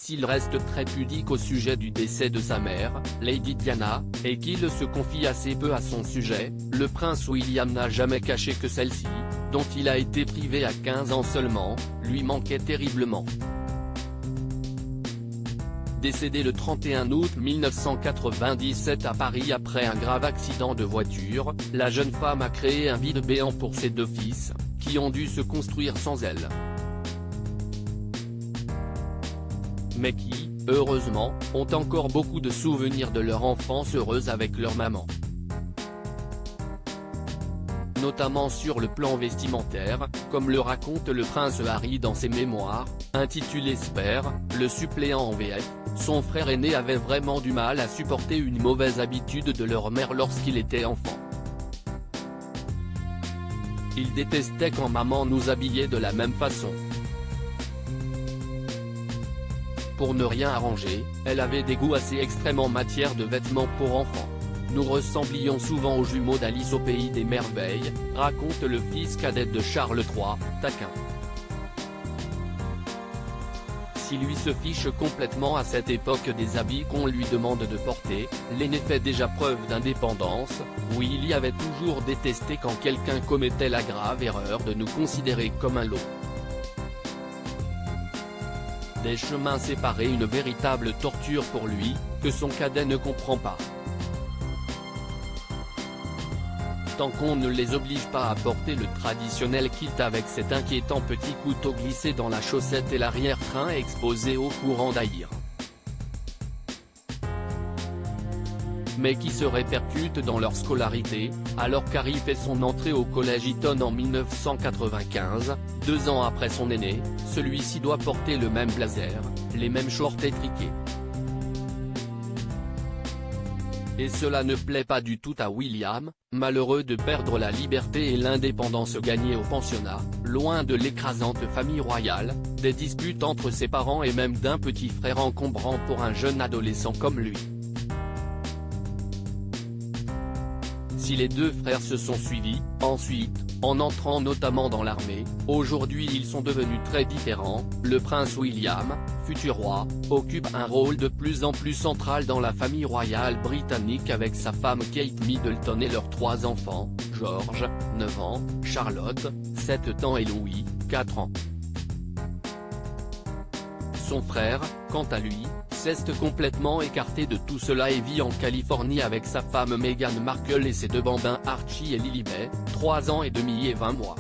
s'il reste très pudique au sujet du décès de sa mère, Lady Diana, et qu'il se confie assez peu à son sujet, le prince William n'a jamais caché que celle-ci, dont il a été privé à 15 ans seulement, lui manquait terriblement. Décédée le 31 août 1997 à Paris après un grave accident de voiture, la jeune femme a créé un vide béant pour ses deux fils, qui ont dû se construire sans elle. Mais qui, heureusement, ont encore beaucoup de souvenirs de leur enfance heureuse avec leur maman. Notamment sur le plan vestimentaire, comme le raconte le prince Harry dans ses mémoires, intitulé Spare, le suppléant en VF, son frère aîné avait vraiment du mal à supporter une mauvaise habitude de leur mère lorsqu'il était enfant. Il détestait quand maman nous habillait de la même façon. Pour ne rien arranger, elle avait des goûts assez extrêmes en matière de vêtements pour enfants. Nous ressemblions souvent aux jumeaux d'Alice au pays des merveilles, raconte le fils cadet de Charles III, taquin. Si lui se fiche complètement à cette époque des habits qu'on lui demande de porter, l'aîné fait déjà preuve d'indépendance, oui il y avait toujours détesté quand quelqu'un commettait la grave erreur de nous considérer comme un lot. Des chemins séparés, une véritable torture pour lui, que son cadet ne comprend pas. Tant qu'on ne les oblige pas à porter le traditionnel kilt avec cet inquiétant petit couteau glissé dans la chaussette et l'arrière-train exposé au courant d'air. Mais qui se répercute dans leur scolarité, alors qu'Harry fait son entrée au collège Eton en 1995, 2 ans après son aîné, celui-ci doit porter le même blazer, les mêmes shorts étriqués. Et cela ne plaît pas du tout à William, malheureux de perdre la liberté et l'indépendance gagnée au pensionnat, loin de l'écrasante famille royale, des disputes entre ses parents et même d'un petit frère encombrant pour un jeune adolescent comme lui. Si les deux frères se sont suivis, ensuite, en entrant notamment dans l'armée, aujourd'hui ils sont devenus très différents, le prince William, futur roi, occupe un rôle de plus en plus central dans la famille royale britannique avec sa femme Kate Middleton et leurs 3 enfants, George, 9 ans, Charlotte, 7 ans et Louis, 4 ans. Son frère, quant à lui, s'est complètement écarté de tout cela et vit en Californie avec sa femme Meghan Markle et ses 2 bambins Archie et Lilibet, 3 ans et demi et 20 mois.